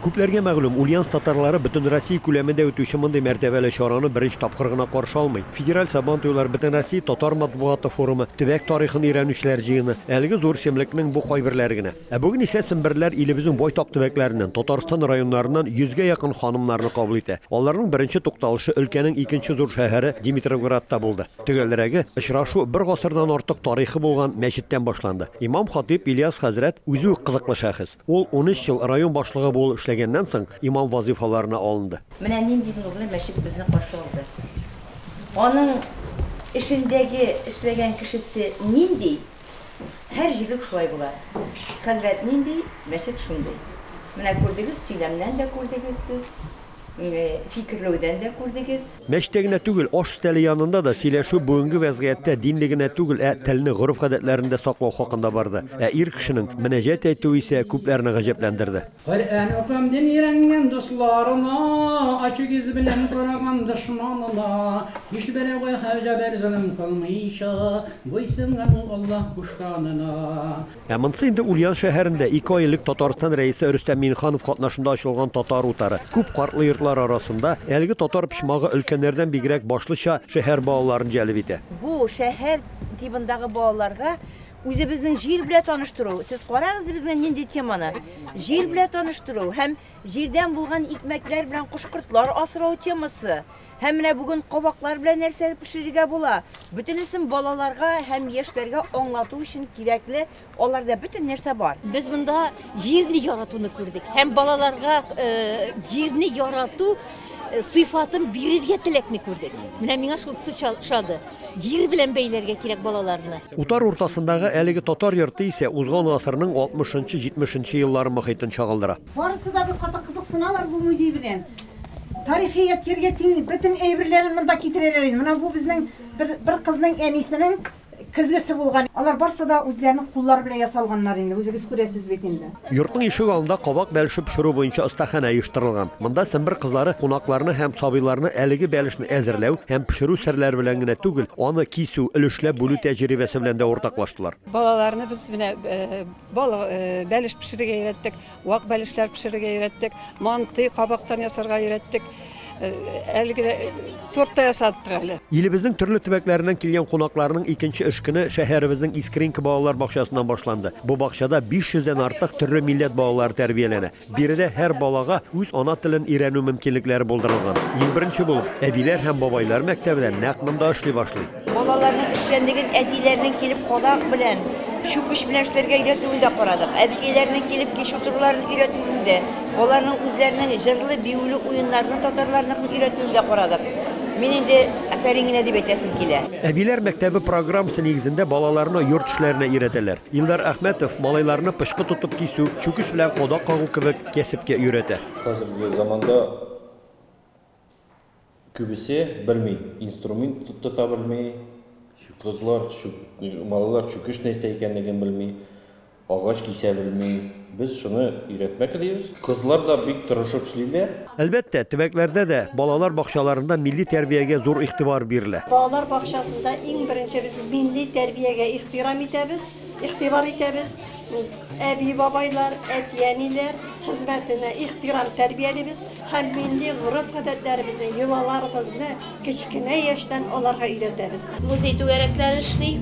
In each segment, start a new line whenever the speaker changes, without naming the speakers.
Күпләргә мәгълүм, Ульяновск татарлары бөтен Россия күләмендә үтүче мондый мәртәбәле чараны беренче тапкыр гына каршы алмый. Федераль Сабантуйлар бөтен Россия татар матбугаты форумы, төбәк тарихын өйрәнүчеләр җыены, әлеге зур исемлекнең бу кайберләре генә. Бүген исә семберләр илебезнең байтак төбәкләреннән, Татарстан районнарыннан 100гә якын ханымнарны кабул итә. Аларның беренче тукталышы өлкәнең икенче зур шәһәре Димитровградта булды. Төгәлләрәге очрашу бер гасырдан артык тарихы булган мәчеттән башланды. Имам-хатиб Ильяс хәзрәт үзе үк кызыклы шәхес. Ул 13 ел район башлыгы булып эшләгәннән соң имам вазифаларына алынды.
Менә нинди нурлы мәчет безне каршы алды. Аның эшендәге эшләгән кешесе нинди? Һәр җирлек шулай була. Хәзрәт нинди, мәчет шундый. Менә күрдегез, сөйләмнән дә күрдегез сез. Фикерләүдән дә күрдегез.
Мәчеттәгенә түгел, аш стәле янында да сөйләшү бүгенге вазгыятьтә динлегенә түгел, телне, гореф-гадәтләрендә саклау хакында барды. Ир кешенең мөнәҗәт әйтүе исә күпләрне гаҗәпләндерде.
Коръән укымдан өйрәнгән дусларына, ачык йөз белән караган дошманына, һич берәүгә хәҗәбәр zulm кылмыйча, буйсынган Аллаһ кушканына.
Монсы инде Ульян шәһәрендә 2 айлык Татарстан рәисе Рөстәм Минханов катнашында ачылган татар утары. Күп картлы арасында әлеге татар пишмагы өлкәннәрдән бигрәк башлыча шәһәр балаларын җәлеп итә.
Бу шәһәр тибындагы балаларга үзебезнең җир белән таныштыру. Сез карагыз безнең нинди теманы. Җир белән таныштыру һәм җирдән булган икмәкләр белән кушкыртлар асрау темасы. Һәм менә бүген кабаклар белән нәрсә пешерергә була. Бөтенесен балаларга һәм яшьләргә аңлату өчен кирәкле, аларда бөтен нәрсә бар.
Без монда җирне яратуны күрдек. Һәм балаларга җирне ярату сыйфатын бирергә теләкне күрдек. Менә миңа шул шады. Җир белән бәйләргә кирәк балаларны.
Утар уртасындагы әлеге татар йорты исә узган гасырның 60-70 еллары мохитен чагылдыра.
Барысы да бик каты кызыксыналар бу музей белән. Тарихият киргә тиң бөтен әйберләрен монда китерәләр инде. Менә бу безнең бер кызның әнисенең кызгысы булган. Алар барсы да үзләренең куллары белән ясалганнар инде. Үзегез күрәсез бит инде.
Йортның ишек алдында кабак бәлешеп пешерү буенча остахана оештырылган. Монда сембер кызлары кунакларны һәм сабыйларны әлеге бәлешне әзерләү һәм пешерү серләре белән генә түгел, аны кисү, өлешләп бүлү тәҗрибәсе белән дә ортаклаштылар.
Балаларны без менә бәлеш пешерергә өйрәттек, вак бәлешләр пешерергә өйрәттек, манты кабактан ясарга өйрәттек. Әлеге торта ясаттык әле.
Илебезнең төрле төбәкләреннән килгән кунакларның икенче эш көне шәһәребезнең Искринка балалар бакчасыннан башланды. Бу бакчада 500дән артык төрле милләт балалары тәрбияләнә. Биредә һәр балага үз ана телен өйрәнү мөмкинлекләре булдырылган. Иң беренче булып, әбиләр һәм бабайлар мәктәбендә нәкъ монда эшли башлый.
Балаларның эшчәнлеген әтиләрнең килеп кадак белән шук эш белән эшләргә өйрәтүендә карадык. Әбикәйләрнең килеп кич утыруларын өйрәтүендә, аларның үзләренең җырлы биюле уеннарны татарларның өйрәтүендә карадык. Мин инде афәрин генә дип әйтәсем килә.
Әбиләр мәктәбе программасы нигезендә балаларны йорт эшләренә өйрәтәләр. Илдар Әхмәтов малайларны пышкы тутып кисү, чүкеш белән кадак кагу кебек кәсепкә өйрәтә.
Хәзерге заманда күбесе белми, инструмент тота белми. Кызлар, малалар чүкеш нәрсә икәнлеген белми, агач кисә белми. Без шуны өйрәтмәк телибез. Кызлар да бик тырышып эшлиләр.
Әлбәттә, төбәкләрдә дә балалар бакчаларында милли тәрбиягә зур игътибар бирелә.
Балалар бакчасында иң беренче без милли тәрбиягә ихтирам итәбез, игътибар итәбез. Әби бабайлар, әтиәниләр хезмәтенә ихтирам тәрбиялибез һәм милли гореф-гадәтләребезне, йолаларыбызны кечкенә яшьтән аларга өйрәтәбез.
Музей түгәрәкләре эшли,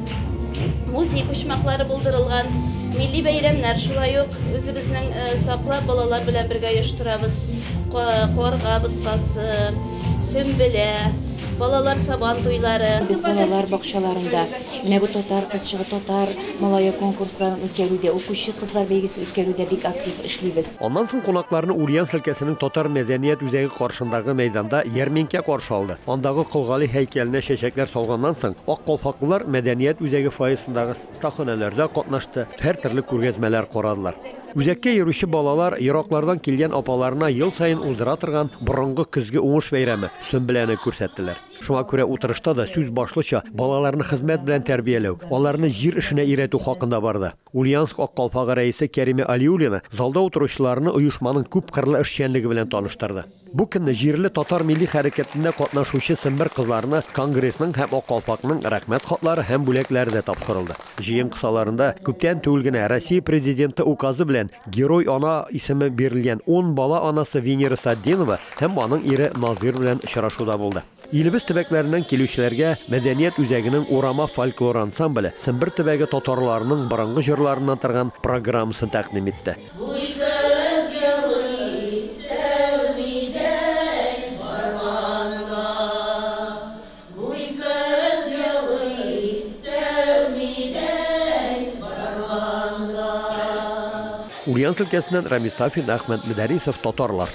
музей почмаклары булдырылган, милли бәйрәмнәр шулай ук үзебезнең саклап балалар белән бергә оештырабыз. Карга боткасы, сөмбелә, балалар сабан туйлары.
Без балалар бакчаларында менә бу татар кызчыгы татар малая конкурсларын үткәрүдә, укучы кызлар бәйгесе үткәрүдә бик актив эшлибез.
Аннан соң кунакларны Ульяновск өлкәсенең татар мәдәният үзәге каршындагы мәйданда ярминкә каршы алды. Андагы Кылгали һәйкәленә чәчәкләр салганнан соң ак калфаклылар мәдәният үзәге фойесындагы стаханәләрдә катнашты, һәр төрле күргәзмәләр карадылар. Үзәккә йөрүче балалар ераклардан килгән апаларына ел сайын уздыра торган борынгы көзге уңыш бәйрәме сөмбеләне күрсәттеләр. Шуңа күрә утырышта да сүз башлыча балаларны хезмәт белән тәрбияләү, аларны җир эшенә өйрәтү хакында барды. Ульяновск Ак калфагы рәисе Кәриме Алиуллина залда утыручыларны оешманың күп кырлы эшчәнлеге белән таныштырды. Бу көнне җирле татар милли хәрәкәтендә катнашучы сымбыр кызларына Конгрессның һәм Ак калфакның рәхмәт хатлары һәм бүләкләре дә тапшырылды. Җыен кысаларында күптән түгел генә Россия президенты указы белән Герой ана исеме бирелгән 10 бала анасы Венера Саддинова һәм аның ире Назир белән очрашуда булды. Илебез төбәкләреннән килүчеләргә мәдәният үзәгенең Урама фольклор ансамбле Сымбыр төбәге татарларының борынгы җырларыннан торган программасын тәкъдим итте. Ульяновск өлкәсеннән Рамис Сафин, Әхмәт Мөдәрисов, татарлар.